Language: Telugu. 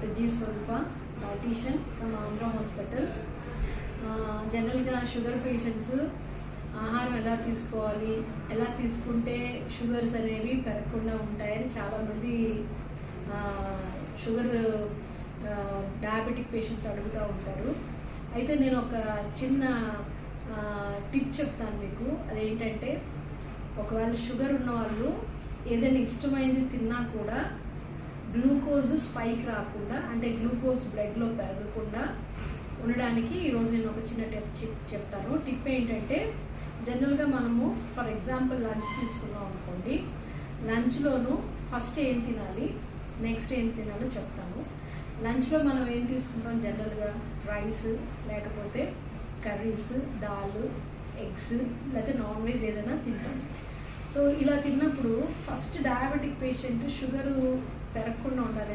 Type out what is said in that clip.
Doctor G Swarupa, dietician from Andhra hospitals. జనరల్గా షుగర్ పేషెంట్స్ ఆహారం ఎలా తీసుకోవాలి, ఎలా తీసుకుంటే షుగర్స్ అనేవి పెరగకుండా ఉంటాయని చాలామంది షుగర్ డయాబెటిక్ పేషెంట్స్ అడుగుతూ ఉంటారు. అయితే నేను ఒక చిన్న టిప్ చెప్తాను మీకు. అదేంటంటే, ఒకవేళ షుగర్ ఉన్న వాళ్ళు ఏదైనా ఇష్టమైనది తిన్నా కూడా గ్లూకోజ్ స్పైక్ రాకుండా, అంటే గ్లూకోజ్ బ్లడ్లో పెరగకుండా ఉండడానికి ఈరోజు నేను ఒక చిన్న టిప్ చెప్తాను. టిప్ ఏంటంటే, జనరల్గా మనము ఫర్ ఎగ్జాంపుల్ లంచ్ తీసుకున్నాం అనుకోండి, లంచ్లోను ఫస్ట్ ఏం తినాలి, నెక్స్ట్ ఏం తినాలో చెప్తాను. లంచ్లో మనం ఏం తీసుకుంటాం, జనరల్గా రైస్, లేకపోతే కర్రీస్, దాల్, ఎగ్స్, లేకపోతే నాన్ వెజ్ ఏదైనా తింటాం. సో ఇలా తిన్నప్పుడు ఫస్ట్ డయాబెటిక్ పేషెంట్ షుగరు పెరగకుండా ఉండాలి